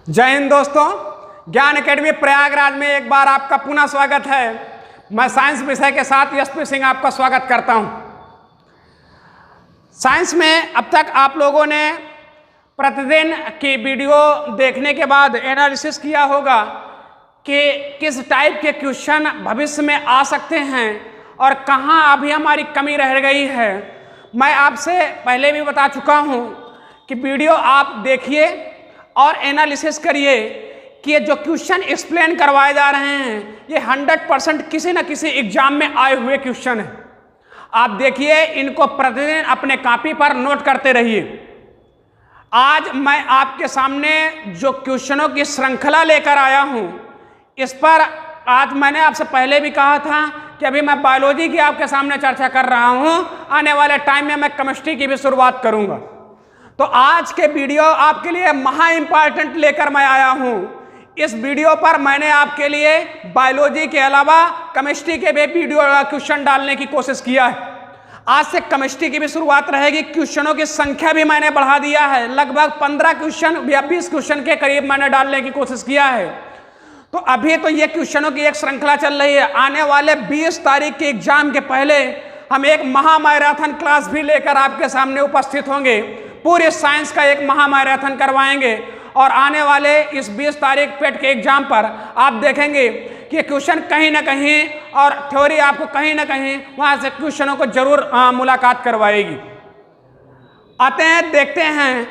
जय हिंद दोस्तों, ज्ञान एकेडमी प्रयागराज में एक बार आपका पुनः स्वागत है। मैं साइंस विषय के साथ यशपी सिंह आपका स्वागत करता हूं। साइंस में अब तक आप लोगों ने प्रतिदिन की वीडियो देखने के बाद एनालिसिस किया होगा कि किस टाइप के क्वेश्चन भविष्य में आ सकते हैं और कहां अभी हमारी कमी रह गई है। मैं आपसे पहले भी बता चुका हूं कि वीडियो आप देखिए और एनालिसिस करिए कि ये जो क्वेश्चन एक्सप्लेन करवाए जा रहे हैं ये 100% किसी न किसी एग्जाम में आए हुए क्वेश्चन हैं। आप देखिए, इनको प्रतिदिन अपने कॉपी पर नोट करते रहिए। आज मैं आपके सामने जो क्वेश्चनों की श्रृंखला लेकर आया हूं, इस पर आज मैंने आपसे पहले भी कहा था कि अभी मैं बायोलॉजी की आपके सामने चर्चा कर रहा हूं, आने वाले टाइम में मैं केमिस्ट्री की भी शुरुआत करूंगा। तो आज के वीडियो आपके लिए महा इंपॉर्टेंट लेकर मैं आया हूं। इस वीडियो पर मैंने आपके लिए बायोलॉजी के अलावा केमिस्ट्री के भी वीडियो क्वेश्चन डालने की कोशिश किया है। आज से केमिस्ट्री की भी शुरुआत रहेगी। क्वेश्चनों की संख्या भी मैंने बढ़ा दिया है, लगभग 15 क्वेश्चन या 20 क्वेश्चन के करीब मैंने डालने की कोशिश किया है। तो अभी तो ये क्वेश्चनों की एक श्रृंखला चल रही है। आने वाले 20 तारीख के एग्जाम के पहले हम एक महा मैराथन क्लास भी लेकर आपके सामने उपस्थित होंगे। पूरे साइंस का एक महा मैराथन करवाएंगे और आने वाले इस 20 तारीख पेट के एग्जाम पर आप देखेंगे कि क्वेश्चन कहीं ना कहीं और थ्योरी आपको कहीं ना कहीं वहां से क्वेश्चनों को जरूर मुलाकात करवाएगी। आते हैं, देखते हैं।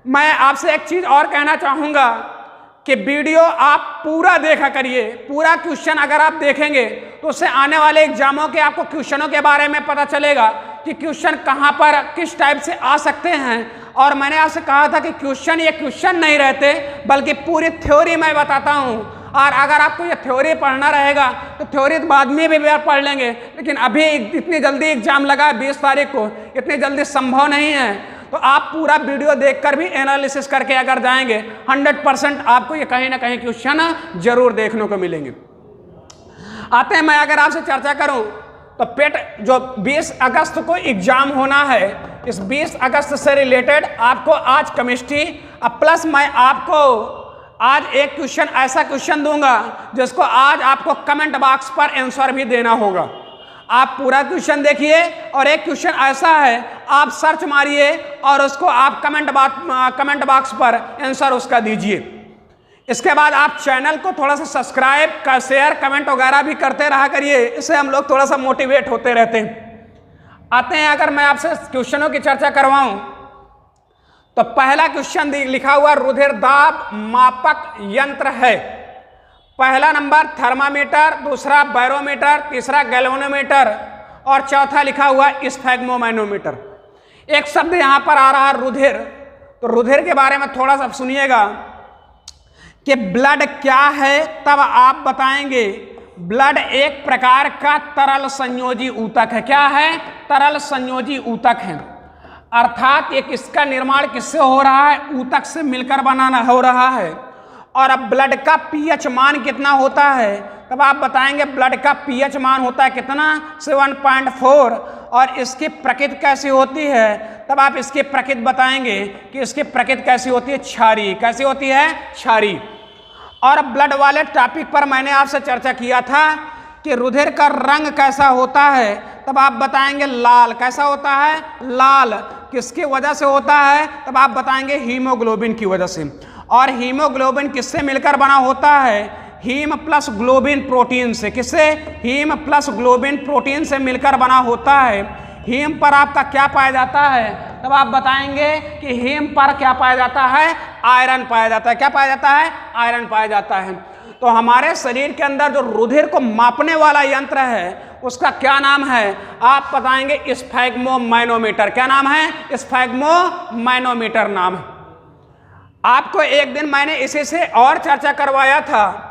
मैं आपसे एक चीज और कहना चाहूंगा कि वीडियो आप पूरा देखा करिए। पूरा क्वेश्चन अगर आप देखेंगे तो उससे आने वाले एग्जामों के आपको क्वेश्चनों के बारे में पता चलेगा कि क्वेश्चन कहां पर किस टाइप से आ सकते हैं। और मैंने आपसे कहा था कि क्वेश्चन ये क्वेश्चन नहीं रहते बल्कि पूरी थ्योरी मैं बताता हूं। और अगर आपको ये थ्योरी पढ़ना रहेगा तो थ्योरी बाद में भी पढ़ लेंगे, लेकिन अभी इतनी जल्दी एग्जाम लगा है 20 तारीख को, इतनी जल्दी संभव नहीं है। तो आप पूरा वीडियो देखकर भी एनालिसिस करके अगर जाएंगे 100% आपको ये कहीं ना कहीं क्वेश्चन जरूर देखने को मिलेंगे। आते हैं, मैं अगर आपसे चर्चा करूं तो पेट जो 20 अगस्त को एग्जाम होना है, इस 20 अगस्त से रिलेटेड आपको आज केमिस्ट्री प्लस मैं आपको आज एक क्वेश्चन ऐसा क्वेश्चन दूंगा जिसको आज आपको कमेंट बॉक्स पर आंसर भी देना होगा। आप पूरा क्वेश्चन देखिए और एक क्वेश्चन ऐसा है आप सर्च मारिए और उसको आप कमेंट बॉक्स पर आंसर उसका दीजिए। इसके बाद आप चैनल को थोड़ा सा सब्सक्राइब कर, शेयर, कमेंट वगैरह भी करते रहा करिए, इससे हम लोग थोड़ा सा मोटिवेट होते रहते हैं। आते हैं, अगर मैं आपसे क्वेश्चनों की चर्चा करवाऊं तो पहला क्वेश्चन लिखा हुआ रुधिर दाब मापक यंत्र है। पहला नंबर थर्मामीटर, दूसरा बैरोमीटर, तीसरा गैल्वेनोमीटर और चौथा लिखा हुआ स्फैग्मोमैनोमीटर। एक शब्द यहां पर आ रहा रुधिर, तो रुधिर के बारे में थोड़ा सा सुनिएगा कि ब्लड क्या है, तब आप बताएंगे। ब्लड एक प्रकार का तरल संयोजी ऊतक है। क्या है? तरल संयोजी ऊतक है। अर्थात एक इसका निर्माण किससे हो रहा है? ऊतक से मिलकर बनाना हो रहा है। और अब ब्लड का पीएच मान कितना होता है, तब आप बताएंगे ब्लड का पीएच मान होता है कितना? 7.4। और इसकी प्रकृति कैसी होती है, तब आप इसकी प्रकृति बताएंगे कि इसकी प्रकृति कैसी होती है? क्षारीय। कैसी होती है? क्षारीय। और ब्लड वाले टॉपिक पर मैंने आपसे चर्चा किया था कि रुधिर का रंग कैसा होता है, तब आप बताएंगे लाल। कैसा होता है? लाल। किसकी वजह से होता है, तब आप बताएंगे हीमोग्लोबिन की वजह से। और हीमोग्लोबिन किससे मिलकर बना होता है? हीम प्लस ग्लोबिन प्रोटीन से। किससे? हीम प्लस ग्लोबिन प्रोटीन से मिलकर बना होता है। हीम पर आपका क्या पाया जाता है, तब आप बताएंगे कि हीम पर क्या पाया जाता है? आयरन पाया जाता है। क्या पाया जाता है? आयरन पाया जाता है। तो हमारे शरीर के अंदर जो रुधिर को मापने वाला यंत्र है उसका क्या नाम है? आप बताएंगे स्फैग्मोमैनोमीटर। क्या नाम है? स्फैग्मोमैनोमीटर नाम है। आपको एक दिन मैंने इसी से और चर्चा करवाया था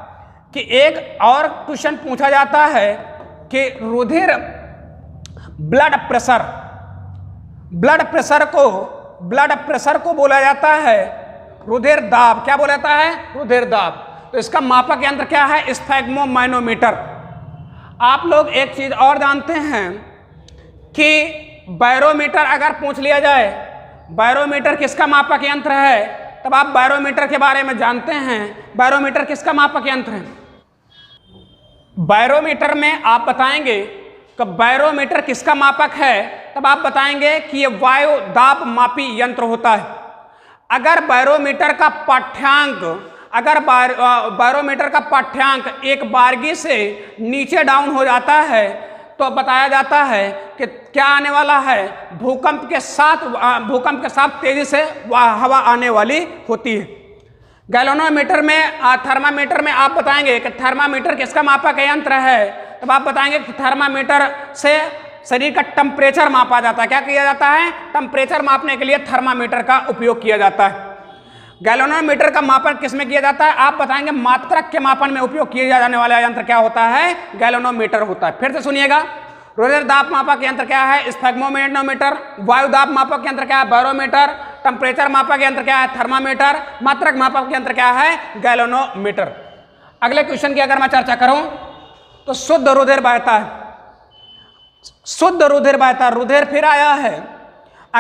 कि एक और क्वेश्चन पूछा जाता है कि रुधिर ब्लड प्रेशर को बोला जाता है रुधिर दाब। क्या बोला जाता है? रुधिर दाब। तो इसका मापक यंत्र क्या है? स्फैग्मोमैनोमीटर। आप लोग एक चीज और जानते हैं कि बैरोमीटर अगर पूछ लिया जाए, बैरोमीटर किसका मापक यंत्र है? तब आप बैरोमीटर के बारे में जानते हैं। बैरोमीटर किसका मापक यंत्र है? बैरोमीटर में आप बताएंगे कि बैरोमीटर किसका मापक है, तब आप बताएंगे कि यह वायु दाब मापी यंत्र होता है। अगर बैरोमीटर का पाठ्यांक एक बारगी से नीचे डाउन हो जाता है तो बताया जाता है कि क्या आने वाला है, भूकंप के साथ तेजी से हवा आने वाली होती है। गैल्वेनोमीटर में थर्मामीटर में आप बताएंगे कि थर्मामीटर किसका मापक यंत्र है, तब आप बताएंगे कि थर्मामीटर से शरीर का टेम्परेचर मापा जाता है। क्या किया जाता है? टेम्परेचर मापने के लिए थर्मामीटर का उपयोग किया जाता है। गैल्वेनोमीटर का मापन किसमें किया जाता है? आप बताएंगे मात्रक के मापन में उपयोग किया जाने वाला यंत्र क्या होता है? गैल्वेनोमीटर होता है। फिर से सुनिएगा, रुधिर दाब मापक यंत्र क्या है? स्फेग्मोमेनोमीटर। वायु दाब मापक यंत्र क्या है? बैरोमीटर। टेम्परेचर मापक यंत्र क्या है? थर्मामीटर। मात्रक मापक यंत्र क्या है? गैल्वेनोमीटर। अगले क्वेश्चन की अगर मैं चर्चा करूं तो शुद्ध रुधिर बहता है। शुद्ध रुधिर बहता, रुधिर फिर आया है।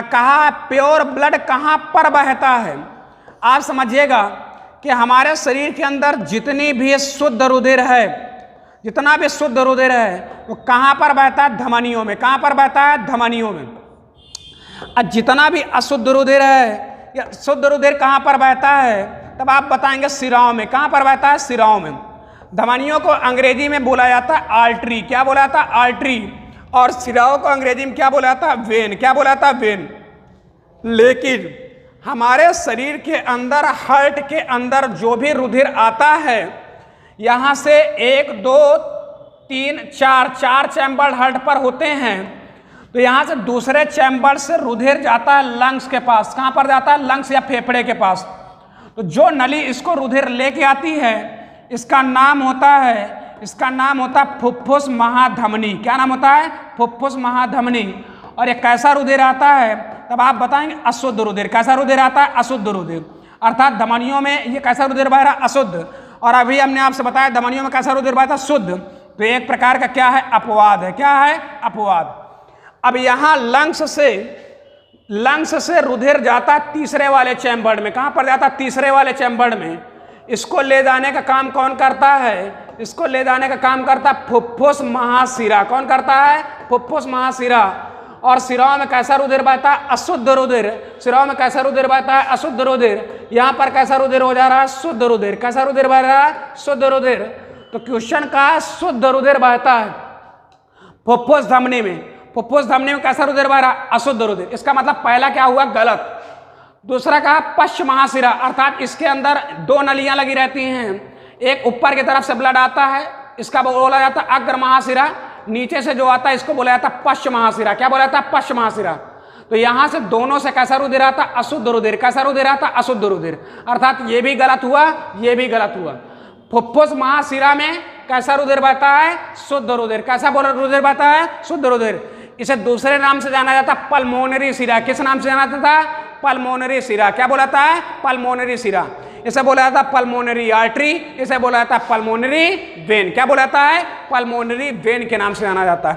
कहा प्योर ब्लड कहां पर बहता है? आप समझिएगा कि हमारे शरीर के अंदर जितनी भी शुद्ध रुधिर है, जितना भी शुद्ध रुधिर है वो कहां पर बहता है? धमनियों में। कहां पर बहता है? धमनियों में। और जितना भी अशुद्ध रुधिर है या शुद्ध रुधिर कहां पर बहता है? तब आप बताएंगे सिराओं में। कहां पर बहता है? सिराओं में। धमनियों को अंग्रेजी में बोला जाता है आर्टरी। क्या बोला जाता है? आर्टरी। और सिराओं को अंग्रेजी में क्या बोला जाता है? वेन। क्या बोला जाता है? वेन। लेकिन हमारे शरीर के अंदर, हार्ट के अंदर जो भी रुधिर आता है, यहां से 1 2 3 4 चैम्बर हार्ट पर होते हैं। तो यहां से दूसरे चैम्बर से रुधिर जाता है लंग्स के पास। कहां पर जाता है? लंग्स या फेफड़े के पास। तो जो नली इसको रुधिर लेके आती है इसका नाम होता है फुफ्फुस महाधमनी। क्या नाम होता है? फुफ्फुस महाधमनी। और ये कैसा रुधिर आता है? तब आप बताएंगे अशुद्ध रुधिर। कैसा रुधिर आता है? अशुद्ध रुधिर। अर्थात धमनियों में ये कैसा रुधिर बह रहा है? अशुद्ध। और अभी हमने आपसे बताया धमनियों में कैसा रुधिर बहता है? शुद्ध। तो एक प्रकार का क्या है? अपवाद है। क्या है? अपवाद। अब यहाँ लंग्स से रुधिर जाता है तीसरे वाले चैम्बर में। कहां पर जाता है? तीसरे वाले चैम्बर में। इसको ले जाने का काम कौन करता है? इसको ले जाने का काम करता है फुफ्फुस महाशिरा। कौन करता है? फुफ्फुस महाशिरा। और सिराओं में कैसा रुधिर बहता है? अशुद्ध रुधिर। सिराओं में कैसा रुधिर बहता है? अशुद्ध रुधिर। यहां पर कैसा रुधिर हो जा रहा है? शुद्ध रुधिर। कैसा रुधिर बह रहा है? शुद्ध रुधिर। तो क्वेश्चन का शुद्ध रुधिर बहता है फुफ्फुस धमनी में। फुफ्फुस धमनी में कैसा रुधिर बह रहा है? अशुद्ध रुधिर। इसका मतलब पहला क्या हुआ? गलत। दूसरा कहा पश्च महाशिरा, अर्थात इसके अंदर 2 नलियां लगी रहती हैं। एक ऊपर की तरफ से ब्लड आता है, इसका बोला जाता है अग्र महाशिरा। नीचे से जो आता है इसको बोला जाता है पश्च महाशिरा। क्या बोला जाता है? पश्च महाशिरा। तो यहां से दोनों से कैसा रुधिर आता है? अशुद्ध रुधिर। कैसा रुधिर आता है? अशुद्ध रुधिर। अर्थात ये भी गलत हुआ, ये भी गलत हुआ। फुफ्फुस महाशिरा में कैसा रुधिर बहता है? शुद्ध रुधिर। कैसा बोला रुधिर बहता है? शुद्ध रुधिर। इसे दूसरे नाम से जाना जाता है पल्मोनरी शिरा। किस नाम से जाना जाता था? पल्मोनरी शिरा। क्या बोला जाता है? पल्मोनरी शिरा। इसे बोला जाता है पल्मोनरी आर्टरी। इसे बोला जाता है पल्मोनरी वेन। क्या बोला जाता है? पल्मोनरी वेन के नाम से जाना जाता है।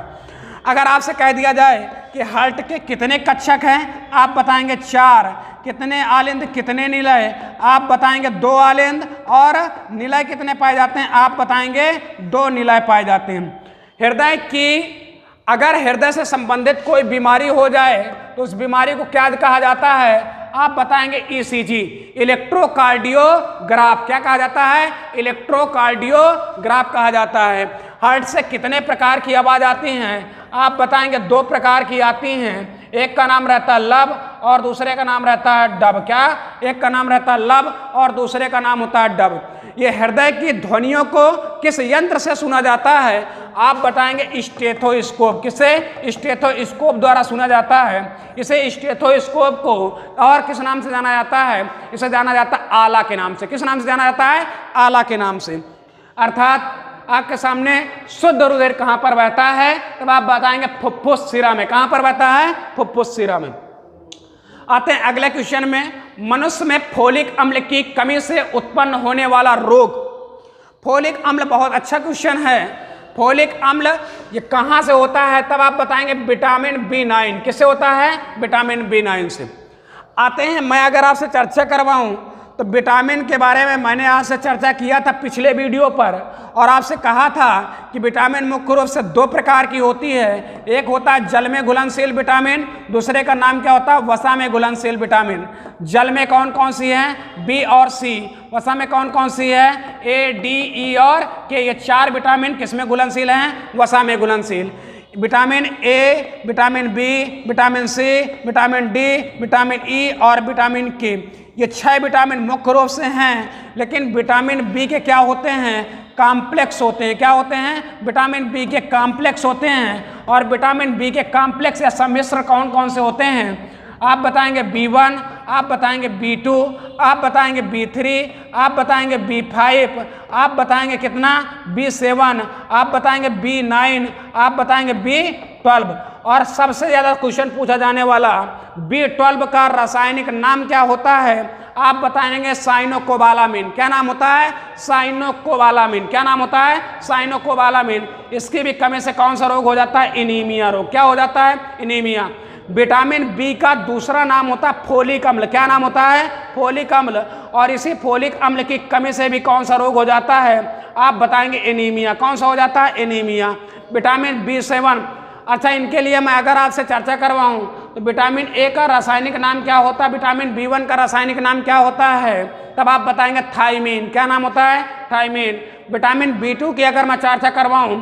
अगर आपसे कह दिया जाए कि हार्ट के कितने कक्षक हैं, आप बताएंगे 4। कितने आलिंद, कितने निलय? आप बताएंगे 2 आलिंद। और निलय कितने पाए जाते हैं? आप बताएंगे 2 निलय पाए जाते हैं। हृदय की अगर हृदय से संबंधित कोई बीमारी हो जाए तो उस बीमारी को क्या कहा जाता है? आप बताएंगे ईसीजी, इलेक्ट्रोकार्डियोग्राफ। क्या कहा जाता है? इलेक्ट्रोकार्डियोग्राफ कहा जाता है। हार्ट से कितने प्रकार की आवाज आती हैं? आप बताएंगे 2 प्रकार की आती हैं। एक का नाम रहता है लब और दूसरे का नाम रहता है डब। क्या? एक का नाम रहता है लब और दूसरे का नाम होता है डब। ये हृदय की ध्वनियों को किस यंत्र से सुना जाता है? आप बताएंगे स्टेथोस्कोप। किससे? स्टेथोस्कोप द्वारा सुना जाता है। इसे स्टेथोस्कोप को और किस नाम से जाना जाता है? इसे जाना जाता है आला के नाम से। किस नाम से जाना जाता है? आला के नाम से। अर्थात आपके सामने शुद्ध रुधिर कहां पर बहता है? तब आप बताएंगे फुफ्फुस शिरा में। कहां पर बहता है? फुफ्फुस शिरा में। आते हैं अगले क्वेश्चन में। मनुष्य में फोलिक अम्ल की कमी से उत्पन्न होने वाला रोग। फोलिक अम्ल बहुत अच्छा क्वेश्चन है। फोलिक अम्ल ये कहां से होता है? तब आप बताएंगे विटामिन B9। किससे होता है? विटामिन B9 से। आते हैं, मैं अगर आपसे चर्चा करवाऊं तो विटामिन के बारे में मैंने आज से चर्चा किया था पिछले वीडियो पर, और आपसे कहा था कि विटामिन मुख्य रूप से दो प्रकार की होती है। एक होता है जल में घुलनशील विटामिन, दूसरे का नाम क्या होता है वसा में घुलनशील विटामिन। जल में कौन कौन सी है? बी और सी। वसा में कौन कौन सी है? ए, डी, ई और के। ये चार विटामिन किसमें घुलनशील हैं? वसा में घुलनशील। Vitamin A, vitamin B, vitamin C, vitamin D, vitamin E और विटामिन के, ये 6 विटामिन मुख्य रूप से हैं। लेकिन विटामिन बी के क्या होते हैं? कॉम्प्लेक्स होते हैं। क्या होते हैं? विटामिन बी के कॉम्प्लेक्स होते हैं। और विटामिन बी के कॉम्प्लेक्स या सम्मिश्र कौन कौन से होते हैं? आप बताएंगे B1, आप बताएंगे B2, आप बताएंगे B3, आप बताएंगे B5, आप बताएंगे कितना? B7, आप बताएंगे B9, आप बताएंगे B12। और सबसे ज़्यादा क्वेश्चन पूछा जाने वाला B12 का रासायनिक नाम क्या होता है? आप बताएंगे साइनोकोबालामिन। क्या नाम होता है? साइनोकोबालामिन। क्या नाम होता है? साइनोकोबालामिन। इसकी भी कमी से कौन सा रोग हो जाता है? एनीमिया रोग। क्या हो जाता है? एनीमिया। विटामिन बी का दूसरा नाम होता है फोलिक अम्ल। क्या नाम होता है? फोलिक अम्ल। और इसी फोलिक अम्ल की कमी से भी कौन सा रोग हो जाता है? आप बताएंगे एनीमिया। कौन सा हो जाता है? एनीमिया। विटामिन B7, अच्छा इनके लिए मैं अगर आपसे चर्चा करवाऊं तो विटामिन ए का रासायनिक नाम क्या होता है? विटामिन B1 का रासायनिक नाम क्या होता है? तब आप बताएंगे थायमीन। क्या नाम होता है? थायमीन। विटामिन B2 की अगर मैं चर्चा करवाऊं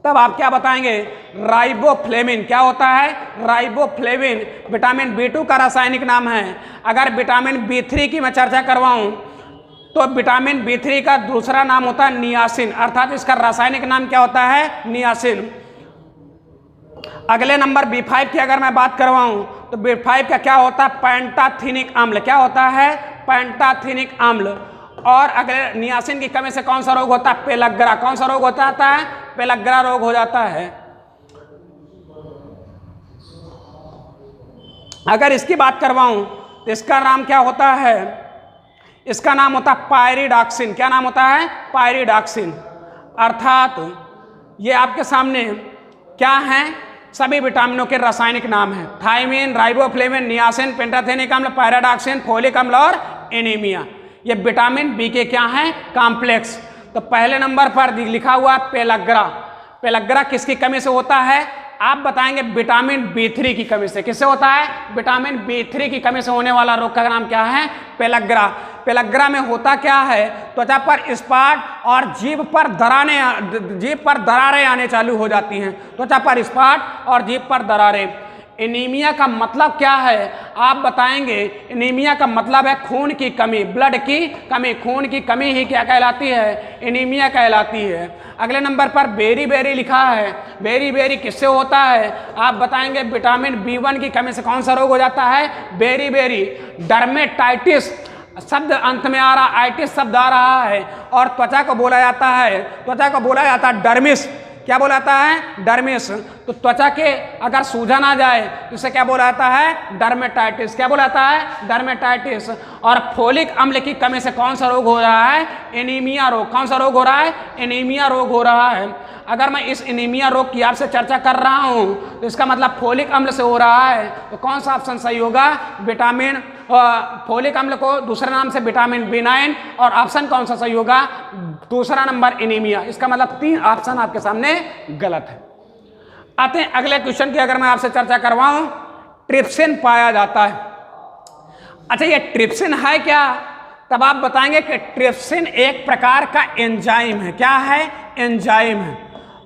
तब आप क्या बताएंगे? राइबोफ्लेविन। क्या होता है? राइबोफ्लेविन। विटामिन B2 का रासायनिक नाम है। अगर विटामिन B3 की मैं चर्चा करवाऊं तो विटामिन B3 का दूसरा नाम होता है नियासिन, अर्थात इसका रासायनिक नाम क्या होता है? नियासिन। अगले नंबर B5 की अगर मैं बात करवाऊं तो B5 का क्या होता है? पेंटाथीनिक अम्ल। क्या होता है? पेंटाथीनिक अम्ल। और अगले नियासिन की कमी से कौन सा रोग होता है? पेलग्रा। कौन सा रोग होता है? पेलग्रा रोग हो जाता है। अगर इसकी बात करवाऊं तो इसका नाम क्या होता है? इसका नाम होता है पायरिडॉक्सिन। क्या नाम होता है? पायरिडॉक्सिन। अर्थात ये आपके सामने क्या है? सभी विटामिनों के रासायनिक नाम हैं। थायमीन, राइबोफ्लेविन, नियासिन, पेंटाथेनिक अम्ल, पायरिडॉक्सिन, फोलिक अम्ल और एनीमिया। ये विटामिन बी के क्या हैं? कॉम्प्लेक्स। तो पहले नंबर पर लिखा हुआ पेलग्रा। पेलग्रा किसकी कमी से होता है? आप बताएंगे विटामिन B3 की कमी से। किससे होता है? विटामिन B3 की कमी से होने वाला रोग का नाम क्या है? पेलग्रा। पेलग्रा में होता क्या है? त्वचा पर स्पॉट और जीभ पर दरारें आने चालू हो जाती हैं। त्वचा पर स्पॉट और जीभ पर दरारें। एनीमिया का मतलब क्या है? आप बताएंगे एनीमिया का मतलब है खून की कमी, ब्लड की कमी। खून की कमी ही क्या कहलाती है? एनीमिया कहलाती है। अगले नंबर पर बेरी लिखा है। बेरी किससे होता है? आप बताएंगे विटामिन B1 की कमी से कौन सा रोग हो जाता है? बेरी। डर्मेटाइटिस शब्द अंत में आ रहा, आइटिस शब्द आ रहा है। और त्वचा को बोला जाता है डर्मिस। क्या बोला जाता है? डर्मिस। तो त्वचा के अगर सूजन आ जाए तो इसे क्या बोला जाता है? डर्मेटाइटिस। क्या बोला जाता है? डर्मेटाइटिस। और फोलिक अम्ल की कमी से कौन सा रोग हो रहा है? एनीमिया रोग। कौन सा रोग हो रहा है? एनीमिया रोग हो रहा है। अगर मैं इस एनीमिया रोग की आपसे चर्चा कर रहा हूं तो इसका मतलब फोलिक अम्ल से हो रहा है। तो कौन सा ऑप्शन सही होगा? विटामिन फोलिक अम्ल को दूसरे नाम से विटामिन B9। और ऑप्शन कौन सा सही होगा? दूसरा नंबर एनीमिया। इसका मतलब 3 ऑप्शन आपके सामने गलत है। आते हैं अगले क्वेश्चन की अगर मैं आपसे चर्चा करवाऊं। ट्रिप्सिन पाया जाता है। अच्छा ये ट्रिप्सिन है क्या? तब आप बताएंगे कि ट्रिप्सिन एक प्रकार का एंजाइम है। क्या है? एंजाइम है।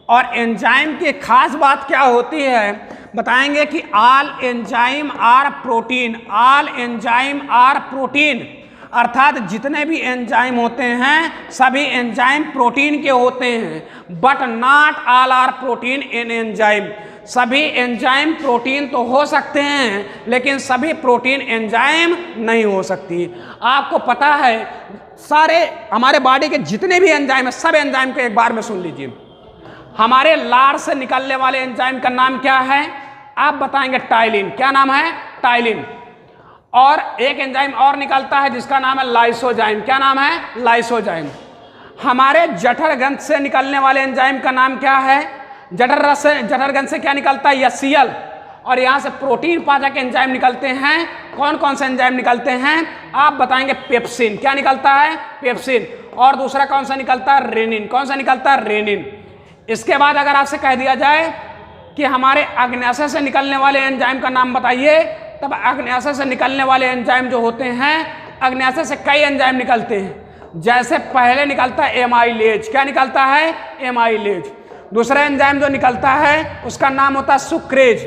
और एंजाइम की खास बात क्या होती है? बताएंगे कि all enzyme are protein. All enzyme are protein, अर्थात जितने भी एंजाइम होते हैं सभी एंजाइम प्रोटीन के होते हैं। But not all are protein in enzyme. सभी एंजाइम प्रोटीन तो हो सकते हैं लेकिन सभी प्रोटीन एंजाइम नहीं हो सकती। आपको पता है सारे हमारे बॉडी के जितने भी एंजाइम हैं सब एंजाइम को एक बार में सुन लीजिए। हमारे लार से निकलने वाले एंजाइम का नाम क्या है? आप बताएंगे टाइलिन। क्या नाम है? टाइलिन। और एक एंजाइम और निकलता है जिसका नाम है लाइसोजाइम। क्या नाम है? लाइसोजाइम। हमारे जठर ग्रंथ से निकलने वाले एंजाइम का नाम क्या है? जठर ग्रंथ से क्या निकलता है? HCl। और यहाँ से प्रोटीन पाचक एंजाइम निकलते हैं। कौन कौन से एंजाइम निकलते हैं आप बताएंगे? पेप्सिन। क्या निकलता है? पेप्सिन। और दूसरा कौन सा निकलता है? रेनिन। कौन सा निकलता है? रेनिन। इसके बाद अगर आपसे कह दिया जाए कि हमारे अग्न्याशय से निकलने वाले एंजाइम का नाम बताइए, तब अग्न्याशय से निकलने वाले एंजाइम जो होते हैं, अग्न्याशय से कई एंजाइम निकलते हैं। जैसे पहले निकलता है एमाइलेज। क्या निकलता है? एमाइलेज। दूसरा एंजाइम जो निकलता है उसका नाम होता है सुक्रेज।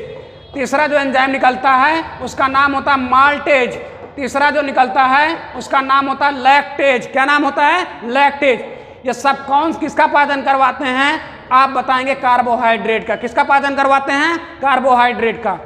तीसरा जो एंजाइम निकलता है उसका नाम होता है माल्टेज। तीसरा जो निकलता है उसका नाम होता है लैक्टेज। क्या नाम होता है? लैक्टेज। ये सब कौन किसका पाचन करवाते हैं आप बताएंगे? कार्बोहाइड्रेट का। किसका पाचन करवाते हैं? कार्बोहाइड्रेट का।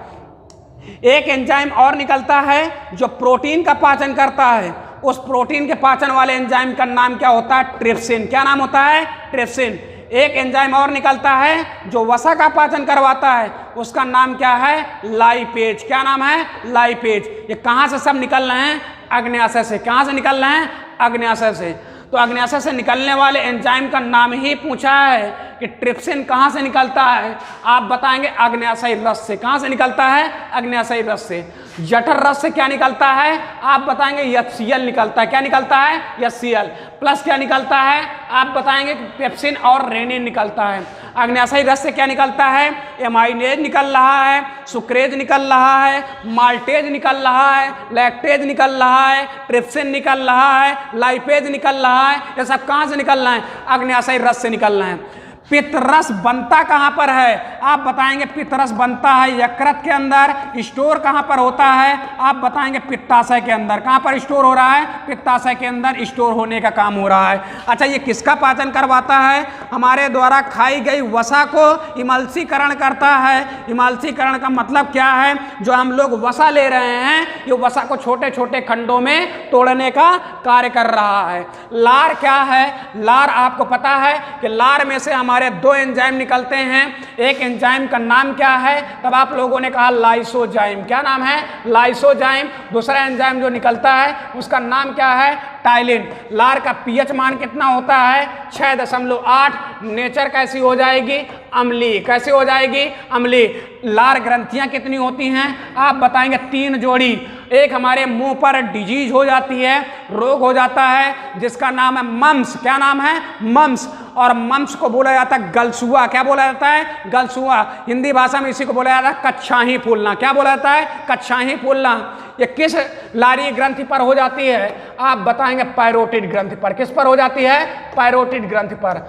एक एंजाइम और निकलता है जो प्रोटीन का पाचन करता है। उस प्रोटीन के पाचन वाले एंजाइम का नाम क्या होता है? ट्रिप्सिन। क्या नाम होता है? ट्रिप्सिन। एक एंजाइम और निकलता है जो वसा का पाचन करवाता है, उसका नाम क्या है? लाइपेज। क्या नाम है? लाइपेज। ये कहाँ से सब निकल रहे हैं? अग्न्याशय से। कहाँ से निकल रहे हैं? अग्न्याशय से। तो अग्न्याशय से निकलने वाले एंजाइम का नाम ही पूछा है कि ट्रिप्सिन कहाँ से निकलता है आप बताएंगे? अग्न्याशयी रस से। कहाँ से निकलता है? अग्न्याशयी रस से। जठर रस से क्या निकलता है आप बताएंगे? HCl निकलता है। क्या निकलता है? HCl। प्लस क्या निकलता है आप बताएंगे? पेप्सिन और रेनिन निकलता है। अग्न्याशयी रस से क्या निकलता है? एमाइलेज निकल रहा है, सुक्रेज निकल रहा है, माल्टेज निकल रहा है, लैक्टेज निकल रहा है, ट्रिप्सिन निकल रहा है, लाइपेज निकल रहा है। ये सब कहाँ से निकल रहे हैं? अग्न्याशयी रस से निकल रहे हैं। पित्तरस बनता कहाँ पर है आप बताएंगे? पित्तरस बनता है यकृत के अंदर। स्टोर कहाँ पर होता है आप बताएंगे? पित्ताशय के अंदर। कहाँ पर स्टोर हो रहा है? पित्ताशय के अंदर स्टोर होने का काम हो रहा है। अच्छा, ये किसका पाचन करवाता है? हमारे द्वारा खाई गई वसा को इमल्सीकरण करता है। इमल्सीकरण का मतलब क्या है? जो हम लोग वसा ले रहे हैं, ये वसा को छोटे छोटे खंडों में तोड़ने का कार्य कर रहा है। लार क्या है? लार आपको पता है कि लार में से हमारे दो एंजाइम निकलते हैं। एक एंजाइम का नाम क्या है? तब आप लोगों ने कहा लाइसोजाइम। क्या नाम है? लाइसोजाइम। दूसरा एंजाइम जो निकलता है उसका नाम क्या है? टाइलिन। लार का पीएच मान कितना होता है? 6.8। नेचर कैसी हो जाएगी? अम्लीय। कैसी हो जाएगी? अम्लीय। लार ग्रंथियां कितनी होती हैं आप बताएंगे? 3 जोड़ी। एक हमारे मुंह पर डिजीज हो जाती है, रोग हो जाता है जिसका नाम है मम्स। क्या नाम है? मम्स। और मम्स को बोला जाता है गलसुआ। क्या बोला जाता है? गलसुआ। हिंदी भाषा में इसी को बोला जाता है कच्छाही फूलना। क्या बोला जाता है? कच्छाही फूलना। ये किस लारी ग्रंथि पर हो जाती है आप बताएंगे? पैरोटिड ग्रंथि पर। किस पर हो जाती है? पैरोटिड ग्रंथि पर।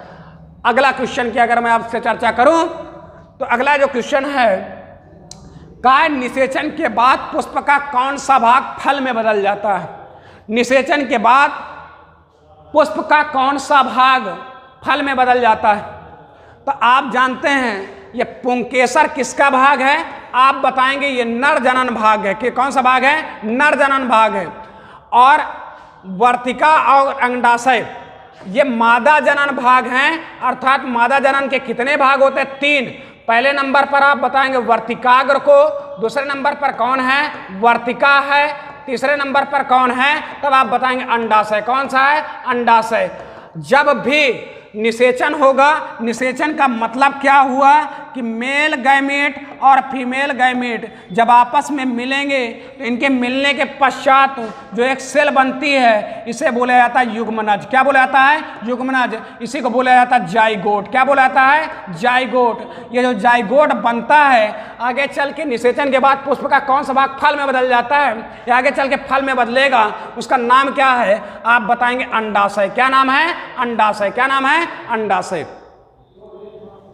अगला क्वेश्चन की अगर मैं आपसे चर्चा करूं तो अगला जो क्वेश्चन है, काय निषेचन के बाद पुष्प का कौन सा भाग फल में बदल जाता है? निषेचन के बाद पुष्प का कौन सा भाग फल में बदल जाता है? तो आप जानते हैं ये पुंकेसर किसका भाग है आप बताएंगे? ये नर जनन भाग है। कि कौन सा भाग है? नर जनन भाग है। और वर्तिका और अंडाशय ये मादा जनन भाग हैं। अर्थात मादा जनन के कितने भाग होते हैं? 3। पहले नंबर पर आप बताएंगे वर्तिकाग्र को। दूसरे नंबर पर कौन है? वर्तिका है। तीसरे नंबर पर कौन है? तब आप बताएंगे अंडाशय। कौन सा है? अंडाशय। जब भी निषेचन होगा, निषेचन का मतलब क्या हुआ कि मेल गैमेट और फीमेल गैमेट जब आपस में मिलेंगे तो इनके मिलने के पश्चात जो एक सेल बनती है इसे बोला जाता है युग्मनज। क्या बोला जाता है? युग्मनज। इसी को बोला जाता है जाइगोट। क्या बोला जाता है? जाइगोट। ये जो जाइगोट बनता है आगे चल के निषेचन के बाद पुष्प का कौन सा भाग फल में बदल जाता है? ये आगे चल के फल में बदलेगा, उसका नाम क्या है आप बताएंगे? अंडाशय। क्या नाम है? अंडाशय। क्या नाम है? अंडाशय।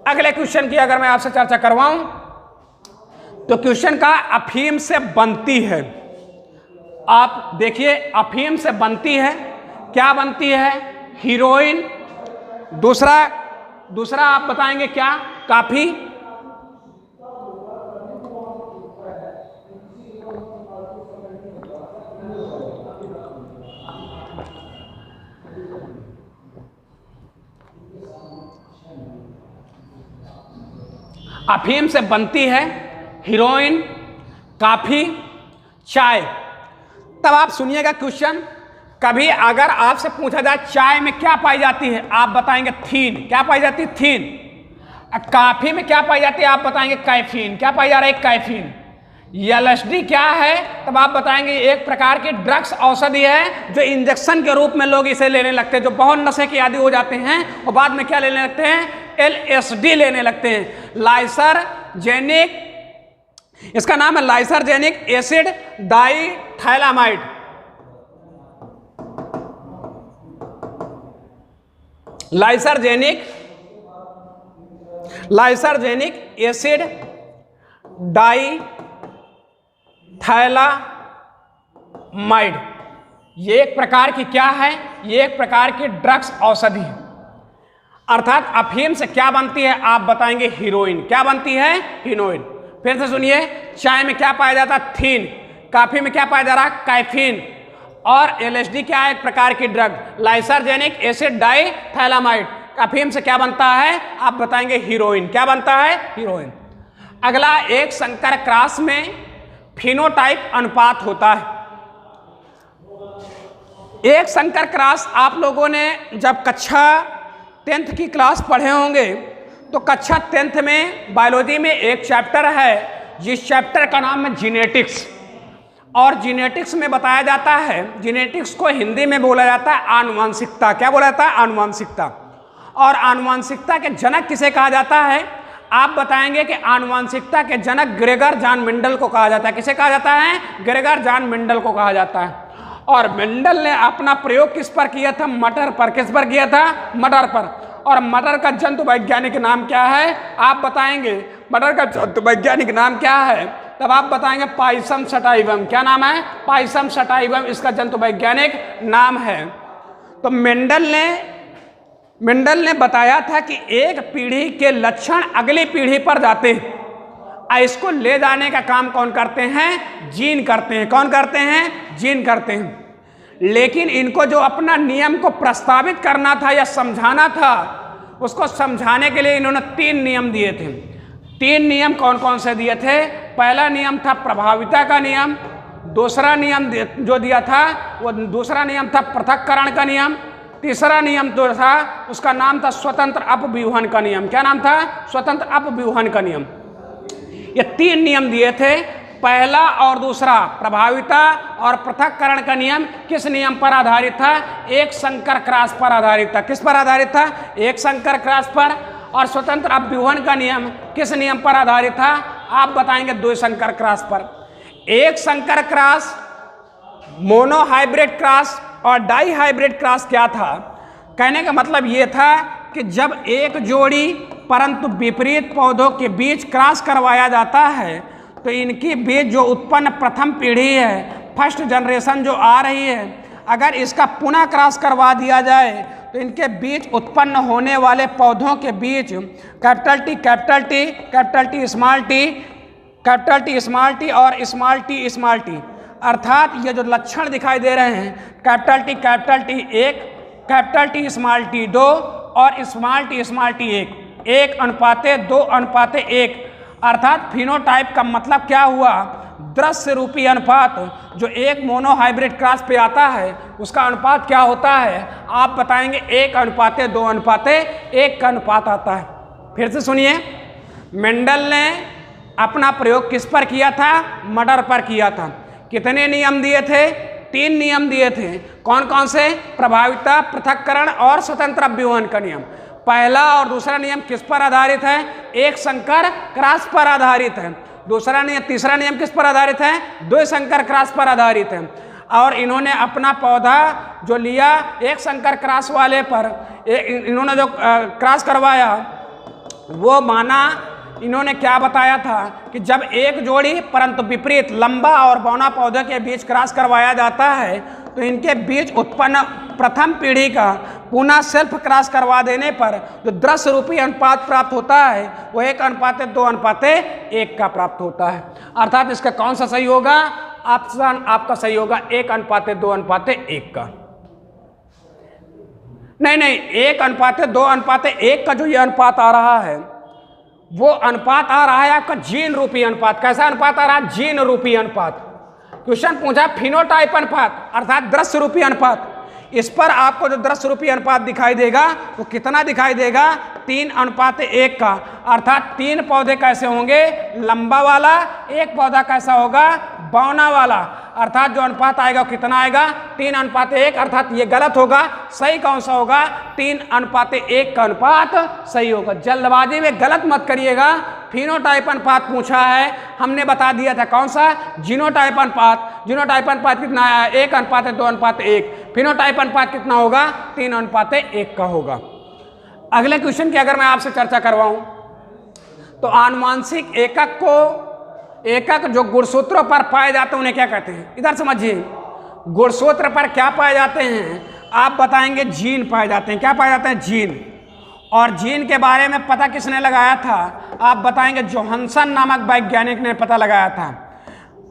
अगले क्वेश्चन की अगर मैं आपसे चर्चा करवाऊं तो क्वेश्चन का अफीम से बनती है। आप देखिए, अफीम से बनती है। क्या बनती है? हीरोइन। दूसरा आप बताएंगे क्या? कॉफी। अफीम से बनती है हीरोइन, कॉफी, चाय। तब आप सुनिएगा क्वेश्चन। कभी अगर आपसे पूछा जाए चाय में क्या पाई जाती है आप बताएंगे? थीन। क्या पाई जाती है? थीन। कॉफी में क्या पाई जाती है आप बताएंगे? कैफीन। क्या पाई जा रही है? कैफीन। एलएसडी क्या है? तब आप बताएंगे एक प्रकार की ड्रग्स औषधि है जो इंजेक्शन के रूप में लोग इसे लेने लगते हैं, जो बहुत नशे के आदी हो जाते हैं और बाद में क्या लेने लगते हैं? एलएसडी लेने लगते हैं। लाइसरजेनिक, इसका नाम है लाइसरजेनिक एसिड डाइथैलामाइड। लाइसरजेनिक एसिड डाइथैलामाइड, ये एक प्रकार की क्या है? ये एक प्रकार की ड्रग्स औषधि है। अर्थात अफीम से क्या बनती है? आप बताएंगे हीरोइन। क्या बनती है? हीरोइन। फिर से सुनिए, चाय में क्या पाया जाता है? थीन। कॉफी में क्या पाया जा रहा है? कैफीन। और एलएसडी क्या है? एक प्रकार की ड्रग, लाइसरजेनिक एसिड डाइथैलामाइड। अफीम से क्या बनता है? आप बताएंगे हीरोइन। क्या बनता है? हीरोइन। अगला, एक संकर क्रॉस में फिनोटाइप अनुपात होता है। एक संकर क्रॉस आप लोगों ने जब कक्षा 10th की क्लास पढ़े होंगे तो कक्षा 10th में बायोलॉजी में एक चैप्टर है जिस चैप्टर का नाम है जीनेटिक्स। और जीनेटिक्स में बताया जाता है, जीनेटिक्स को हिंदी में बोला जाता है आनुवंशिकता। क्या बोला जाता है? आनुवंशिकता। और आनुवंशिकता के जनक किसे कहा जाता है? आप बताएंगे कि आनुवंशिकता के जनक ग्रेगर जॉन मेंडल को कहा जाता है। किसे कहा जाता है? ग्रेगर जॉन मेंडल को कहा जाता है। और मेंडल ने अपना प्रयोग किस पर किया था? मटर पर। किस पर किया था? मटर पर। और मटर का जंतु वैज्ञानिक नाम क्या है? आप बताएंगे मटर का जंतु वैज्ञानिक नाम क्या है? तब आप बताएंगे पाइसम सटाइवम। क्या नाम है? पाइसम सटाइवम इसका जंतु वैज्ञानिक नाम है। तो मेंडल ने बताया था कि एक पीढ़ी के लक्षण अगली पीढ़ी पर जाते हैं। इसको ले जाने का काम कौन करते हैं? जीन करते हैं। कौन करते हैं? जीन करते हैं। लेकिन इनको जो अपना नियम को प्रस्तावित करना था या समझाना था, उसको समझाने के लिए इन्होंने 3 नियम दिए थे। 3 नियम कौन कौन से दिए थे? पहला नियम था प्रभाविता का नियम। दूसरा नियम जो दिया था वो दूसरा नियम था पृथक्करण का नियम। तीसरा नियम जो था उसका नाम था स्वतंत्र अपव्यूहन का नियम। क्या नाम था? स्वतंत्र अपव्यूहन का नियम। ये 3 नियम दिए थे। पहला और दूसरा, प्रभाविता और पृथक्करण का नियम किस नियम पर आधारित था? एक संकर क्रॉस पर आधारित था। किस पर आधारित था? एक संकर क्रॉस पर। और स्वतंत्र अपव्यूहन का नियम किस नियम पर आधारित था? आप बताएंगे 2 संकर क्रॉस पर। एक संकर क्रॉस मोनोहाइब्रिड क्रॉस और डाई हाइब्रिड क्रॉस क्या था? कहने का मतलब ये था कि जब एक जोड़ी परंतु विपरीत पौधों के बीच क्रॉस करवाया जाता है तो इनकी बीच जो उत्पन्न प्रथम पीढ़ी है, फर्स्ट जनरेशन जो आ रही है, अगर इसका पुनः क्रॉस करवा दिया जाए तो इनके बीच उत्पन्न होने वाले पौधों के बीच capital T capital T, capital T small T, capital T small T और स्मॉल टी, अर्थात ये जो लक्षण दिखाई दे रहे हैं, capital T 1, capital T small T 2 और स्मॉल टी 1, 1:2:1, अर्थात फिनोटाइप का मतलब क्या हुआ? दृश्य रूपी अनुपात जो एक मोनोहाइब्रिड क्रॉस पे आता है उसका अनुपात क्या होता है? आप बताएंगे 1:2:1 का अनुपात आता है। फिर से सुनिए, मेंडल ने अपना प्रयोग किस पर किया था? मटर पर किया था। कितने नियम दिए थे? 3 नियम दिए थे। कौन कौन से? प्रभाविता, पृथक्करण और स्वतंत्र अपव्यूहन का नियम। पहला और दूसरा नियम किस पर आधारित है? एक संकर क्रॉस पर आधारित है। तीसरा नियम किस पर आधारित है? 2 संकर क्रॉस पर आधारित है। और इन्होंने अपना पौधा जो लिया एक संकर क्रॉस वाले पर, इन्होंने जो क्रॉस करवाया वो माना, इन्होंने क्या बताया था कि जब एक जोड़ी परंतु विपरीत लंबा और बौना पौधे के बीच क्रॉस करवाया जाता है तो इनके बीच उत्पन्न प्रथम पीढ़ी का पुनः सेल्फ क्रॉस करवा देने पर जो दृश्य रूपी अनुपात प्राप्त होता है वो 1:2:1 का प्राप्त होता है। अर्थात इसका कौन सा सही होगा? ऑप्शन आपका सही होगा 1:2:1 का। नहीं, 1:2:1 का जो ये अनुपात आ रहा है वो अनुपात आ रहा है आपका जीन रूपी अनुपात। कैसा अनुपात आ रहा है? जीन रूपी अनुपात। क्वेश्चन पूछा फिनोटाइप अनुपात अर्थात दृश्य रूपी अनुपात। इस पर आपको जो दृश्य रूपी अनुपात दिखाई देगा वो कितना दिखाई देगा, 3:1 का। अर्थात 3 पौधे कैसे होंगे, लंबा वाला, 1 पौधा कैसा होगा, बौना वाला। अर्थात जो अनुपात आएगा वो कितना आएगा, 3:1। अर्थात ये गलत होगा, सही कौन सा होगा, 3:1 का अनुपात सही होगा। जल्दबाजी में गलत मत करिएगा। फिनोटाइप अनुपात पूछा है, हमने बता दिया था कौन सा, जीनोटाइप अनुपात। जीनोटाइप अनुपात कितना है, 1:2:1। फिनोटाइप अनुपात कितना होगा, 3:1 का होगा। अगले क्वेश्चन की अगर मैं आपसे चर्चा करवाऊं तो आनुवांशिक एकक जो गुणसूत्रों पर पाए जाते हैं उन्हें क्या कहते हैं। इधर समझिए, गुणसूत्र पर क्या पाए जाते हैं, आप बताएंगे जीन पाए जाते हैं। क्या पाए जाते हैं, जीन। और जीन के बारे में पता किसने लगाया था, आप बताएंगे जोहानसन नामक वैज्ञानिक ने पता लगाया था।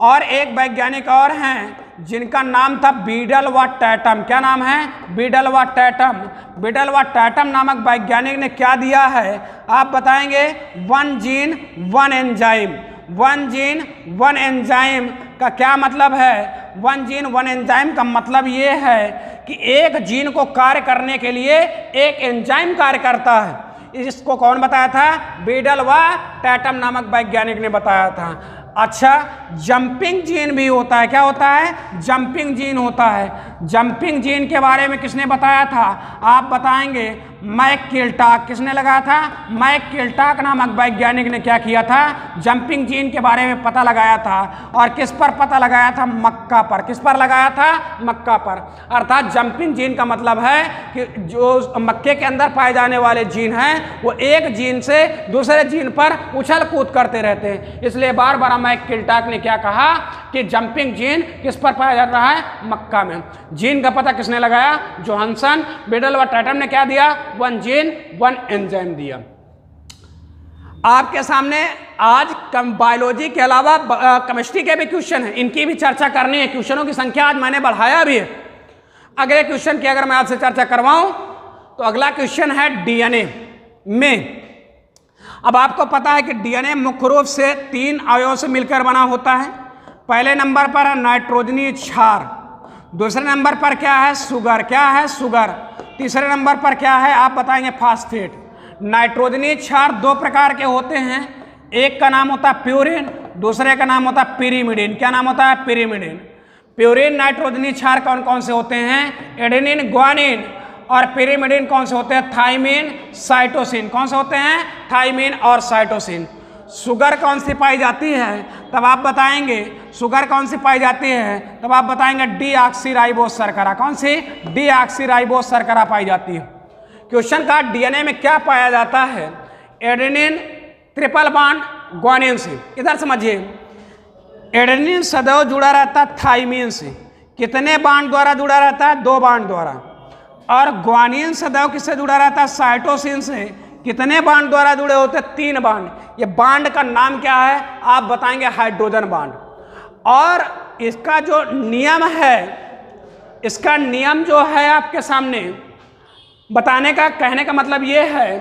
और एक वैज्ञानिक और हैं जिनका नाम था बीडल व टैटम। क्या नाम है, बीडल व टैटम। बीडल व टैटम नामक वैज्ञानिक ने क्या दिया है, आप बताएंगे 1 जीन 1 एंजाइम। 1 जीन 1 एंजाइम का क्या मतलब है, 1 जीन 1 एंजाइम का मतलब ये है कि एक जीन को कार्य करने के लिए एक एंजाइम कार्य करता है। इसको कौन बताया था, बीडल व टैटम नामक वैज्ञानिक ने बताया था। अच्छा, जंपिंग जीन भी होता है। क्या होता है, जंपिंग जीन होता है। जंपिंग जीन के बारे में किसने बताया था, आप बताएंगे मैककिलटॉक। किसने लगाया था, मैककिलटॉक नामक वैज्ञानिक ने क्या किया था, जंपिंग जीन के बारे में पता लगाया था। और किस पर पता लगाया था, मक्का पर। किस पर लगाया था, मक्का पर। अर्थात जंपिंग जीन का मतलब है कि जो मक्के के अंदर पाए जाने वाले जीन हैं वो एक जीन से दूसरे जीन पर उछल कूद करते रहते हैं। इसलिए बार बार मैककिलटॉक ने क्या कहा कि जंपिंग जीन किस पर पाया जा रहा है, मक्का में। जीन का पता किसने लगाया, जोहानसन। बीडल व टैटम ने क्या दिया, 1 जीन 1 एंजाइम दिया। आपके सामने आज बायोलॉजी के अलावा केमिस्ट्री के भी क्वेश्चन हैं, इनकी भी चर्चा करनी है। क्वेश्चनों की संख्या आज मैंने बढ़ाया भी है। अगले क्वेश्चन की अगर मैं आपसे चर्चा करवाऊं तो अगला क्वेश्चन है डीएनए में। अब आपको पता है कि डीएनए मुख्य रूप से 3 अवयवों से मिलकर बना होता है। पहले नंबर पर है नाइट्रोजनी क्षार, दूसरे नंबर पर क्या है, शुगर। क्या है, शुगर। तीसरे नंबर पर क्या है, आप बताएंगे फास्फेट। नाइट्रोजनी क्षार 2 प्रकार के होते हैं, एक का नाम होता है प्यूरिन, दूसरे का नाम होता है पिरिमिडिन। क्या नाम होता है, पिरिमिडिन। प्यूरिन नाइट्रोजनी क्षार कौन कौन से होते हैं, एडेनिन ग्वानिन। और पिरिमिडिन कौन से होते हैं, थाइमिन साइटोसिन। कौन से होते हैं, थाइमिन और साइटोसिन। शुगर कौन सी पाई जाती है, तब आप बताएंगे शुगर कौन सी पाई जाती है, तब आप बताएंगे डीऑक्सीराइबोस शर्करा। कौन सी, डीऑक्सीराइबोस शर्करा पाई जाती है। क्वेश्चन का डीएनए में क्या पाया जाता है, एडेनिन ट्रिपल बॉन्ड ग्वानिन से। इधर समझिए, एडेनिन सदैव जुड़ा रहता है थाइमिन से। कितने बांड द्वारा जुड़ा रहता है, 2 बांड द्वारा। और ग्वानिन सदैव किससे जुड़ा रहता है, साइटोसिन से। कितने बांड द्वारा जुड़े होते हैं, 3 बांड। ये बांड का नाम क्या है, आप बताएंगे हाइड्रोजन बांड। और इसका जो नियम है, इसका नियम जो है आपके सामने बताने का, कहने का मतलब ये है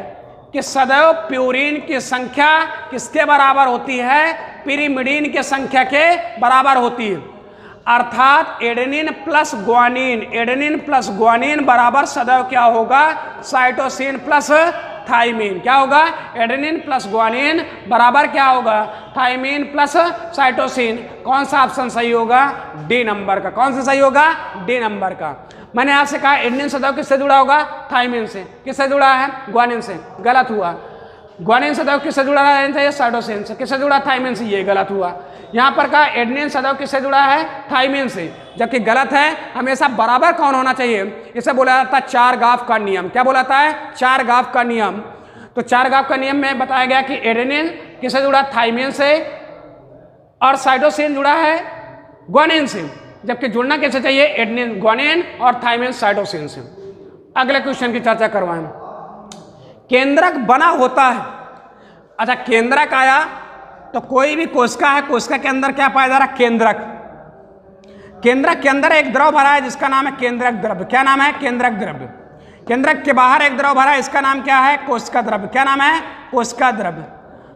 कि सदैव प्यूरिन की संख्या किसके बराबर होती है, पिरिमिडिन की संख्या के बराबर होती है। अर्थात adenine plus guanine, adenine plus guanine बराबर सदैव क्या होगा, साइटोसिन प्लस थाइमिन। क्या होगा, एडेनिन प्लस ग्वानिन बराबर क्या होगा, थाइमिन प्लस साइटोसिन। कौन सा ऑप्शन सही होगा, डी नंबर का। कौन सा सही होगा, डी नंबर का। मैंने आपसे कहा एडेनिन सदैव किससे जुड़ा होगा, थाइमिन से। किससे जुड़ा है, ग्वानिन से। गलत हुआ। ग्वानिन सदैव किससे जुड़ा रहना चाहिए, साइटोसिन से। किससे जुड़ा, थाइमिन से। ये गलत हुआ। यहाँ पर कहा एडेनिन सदैव किससे जुड़ा है, थाइमिन से, जबकि गलत है। हमेशा बराबर कौन होना चाहिए, इसे बोला जाता है 4 गाफ का नियम। क्या बोला जाता है, 4 गाफ का नियम। तो 4 गाफ का नियम में बताया गया कि एडेनिन किससे जुड़ा, थाइमिन से, और साइटोसिन जुड़ा है ग्वानिन से, जबकि जुड़ना कैसे चाहिए, एडेनिन ग्वानिन और थाइमिन साइटोसिन से। अगले क्वेश्चन की चर्चा करवाएं। केंद्रक बना होता है। अच्छा, केंद्रक आया तो कोई भी कोशिका है, कोशिका के अंदर क्या पाया जा रहा है, केंद्रक। केंद्रक के अंदर एक द्रव भरा है जिसका नाम है केंद्रक द्रव्य। क्या नाम है, केंद्रक द्रव्य। केंद्रक के बाहर एक द्रव भरा है, इसका नाम क्या है, कोशिका द्रव्य। क्या नाम है, कोशिका द्रव्य।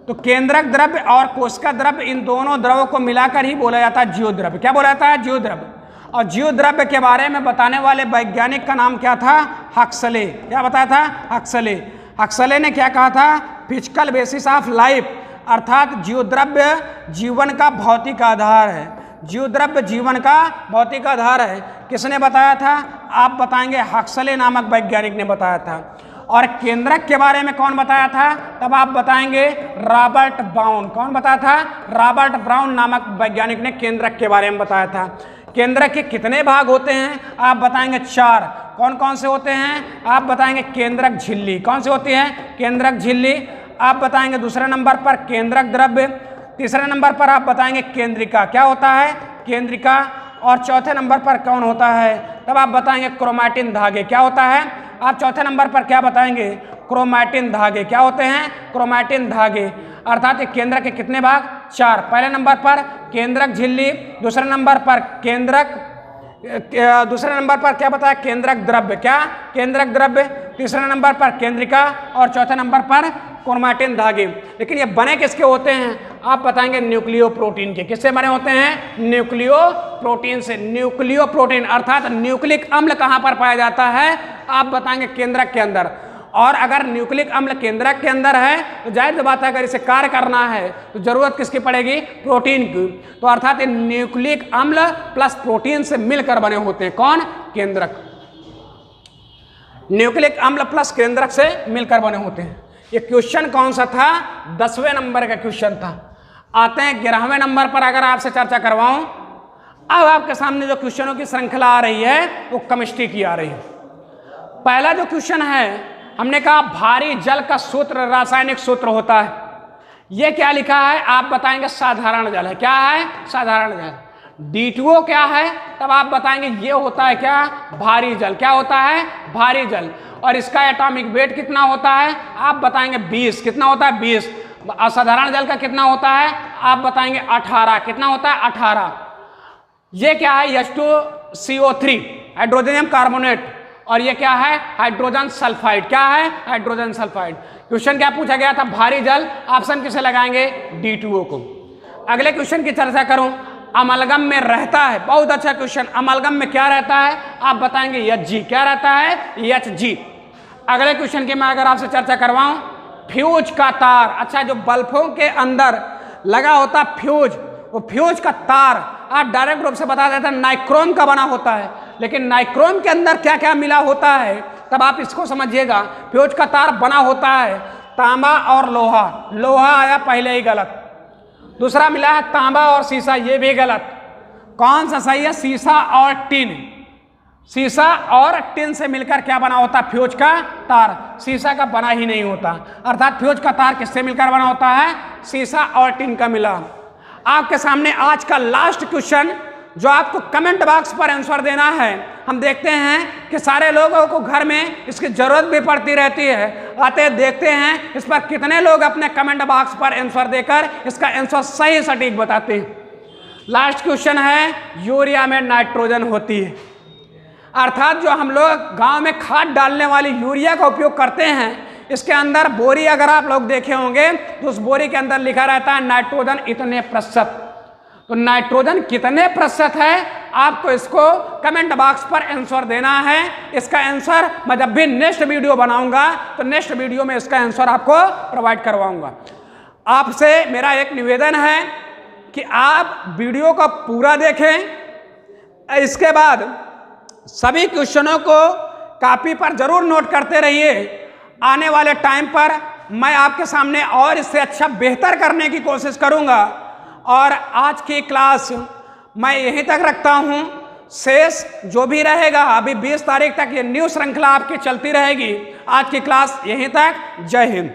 तो केंद्रक द्रव्य और कोशिका द्रव्य, इन दोनों द्रवों को मिलाकर ही बोला जाता है ज्योद्रव्य। क्या बोला जाता है, ज्योद्रव्य। और जीव द्रव्य के बारे में बताने वाले वैज्ञानिक का नाम क्या था? हक्सले। क्या बताया था? हक्सले। हक्सले ने क्या कहा था? फिजिकल बेसिस ऑफ लाइफ, अर्थात जीव द्रव्य जीवन का भौतिक आधार है। जीव द्रव्य जीवन का भौतिक आधार है। किसने बताया था? आप बताएंगे, हक्सले नामक वैज्ञानिक ने बताया था। और केंद्रक के बारे में कौन बताया था? तब आप बताएंगे रॉबर्ट ब्राउन। कौन बताया था? रॉबर्ट ब्राउन नामक वैज्ञानिक ने केंद्रक के बारे में बताया था। केंद्रक के कितने भाग होते हैं? आप बताएंगे 4। कौन कौन से होते हैं? आप बताएंगे केंद्रक झिल्ली। कौन से होती है? केंद्रक झिल्ली। आप बताएंगे दूसरे नंबर पर केंद्रक द्रव्य। तीसरे नंबर पर आप बताएंगे केंद्रिका। क्या होता है? केंद्रिका। और चौथे नंबर पर कौन होता है? तब आप बताएंगे क्रोमैटिन धागे। क्या होता है? आप चौथे नंबर पर क्या बताएंगे? क्रोमैटिन धागे। क्या होते हैं? क्रोमैटिन धागे। अर्थात केंद्रक के कितने भाग? 4। पहले नंबर पर केंद्रक झिल्ली, दूसरे नंबर पर केंद्रक, दूसरे नंबर पर क्या बताया? केंद्रक द्रव्य। क्या? केंद्रक द्रव्य। तीसरे नंबर पर केंद्रिका और चौथे नंबर पर क्रोमैटिन धागे। लेकिन ये बने किसके होते हैं? आप बताएंगे न्यूक्लियो प्रोटीन के। किससे बने होते हैं? न्यूक्लियो प्रोटीन से। न्यूक्लियो प्रोटीन अर्थात न्यूक्लिक अम्ल कहाँ पर पाया जाता है? आप बताएंगे केंद्रक के अंदर। और अगर न्यूक्लिक अम्ल केंद्रक के अंदर है तो जाहिर सी बात है अगर इसे कार्य करना है तो जरूरत किसकी पड़ेगी? प्रोटीन की। तो अर्थात न्यूक्लिक अम्ल प्लस प्रोटीन से मिलकर बने होते हैं। कौन? केंद्रक। न्यूक्लिक अम्ल प्लस केंद्रक से मिलकर बने होते हैं। ये क्वेश्चन कौन सा था? 10वें नंबर का क्वेश्चन था। आते हैं 11वें नंबर पर अगर आपसे चर्चा करवाऊं। अब आपके सामने जो क्वेश्चनों की श्रृंखला आ रही है वो केमिस्ट्री की आ रही है। पहला जो क्वेश्चन है, हमने कहा भारी जल का सूत्र, रासायनिक सूत्र होता है। ये क्या लिखा है? आप बताएंगे साधारण जल है। क्या है? साधारण जल। D2O क्या है? तब आप बताएंगे ये होता है क्या? भारी जल। क्या होता है? भारी जल। और इसका एटॉमिक वेट कितना होता है? आप बताएंगे 20। कितना होता है? 20। असाधारण जल का कितना होता है? आप बताएंगे 18। कितना होता है? 18। ये क्या है? H2CO3 hydrogen carbonate. और ये क्या है? Hydrogen sulphide. क्या है? Hydrogen sulphide. क्वेश्चन क्या पूछा गया था? भारी जल। ऑप्शन किसे लगाएंगे? D2O को। अगले क्वेश्चन की चर्चा करूं। अमलगम में रहता है, बहुत अच्छा क्वेश्चन। अमलगम में क्या रहता है? आप बताएंगे Hg। क्या रहता है? Hg। अगले क्वेश्चन की मैं अगर आपसे चर्चा करवाऊं, फ्यूज का तार। अच्छा, जो बल्बों के अंदर लगा होता फ्यूज, वो फ्यूज का तार आप डायरेक्ट रूप से बता देते हैं नाइक्रोम का बना होता है। लेकिन नाइक्रोम के अंदर क्या क्या मिला होता है? तब आप इसको समझिएगा। फ्यूज का तार बना होता है तांबा और लोहा। लोहा आया पहले ही गलत। दूसरा मिला है तांबा और सीसा, ये भी गलत। कौन सा सही है? सीसा और टिन। सीसा और टिन से मिलकर क्या बना होता? फ्यूज का तार। सीसा का बना ही नहीं होता। अर्थात फ्यूज का तार किससे मिलकर बना होता है? सीसा और टिन का मिला। आपके सामने आज का लास्ट क्वेश्चन जो आपको कमेंट बॉक्स पर आंसर देना है। हम देखते हैं कि सारे लोगों को घर में इसकी जरूरत भी पड़ती रहती है। आते देखते हैं इस पर कितने लोग अपने कमेंट बॉक्स पर आंसर देकर इसका आंसर सही सटीक बताते हैं। लास्ट क्वेश्चन है, यूरिया में नाइट्रोजन होती है। अर्थात जो हम लोग गांव में खाद डालने वाली यूरिया का उपयोग करते हैं, इसके अंदर बोरी अगर आप लोग देखे होंगे तो उस बोरी के अंदर लिखा रहता है नाइट्रोजन इतने प्रतिशत। तो नाइट्रोजन कितने प्रतिशत है आपको इसको कमेंट बॉक्स पर आंसर देना है। इसका आंसर मैं जब भी नेक्स्ट वीडियो बनाऊंगा तो नेक्स्ट वीडियो में इसका आंसर आपको प्रोवाइड करवाऊंगा। आपसे मेरा एक निवेदन है कि आप वीडियो को पूरा देखें। इसके बाद सभी क्वेश्चनों को कॉपी पर जरूर नोट करते रहिए। आने वाले टाइम पर मैं आपके सामने और इससे अच्छा बेहतर करने की कोशिश करूंगा। और आज की क्लास मैं यहीं तक रखता हूं। शेष जो भी रहेगा, अभी 20 तारीख तक ये न्यू श्रृंखला आपकी चलती रहेगी। आज की क्लास यहीं तक। जय हिंद।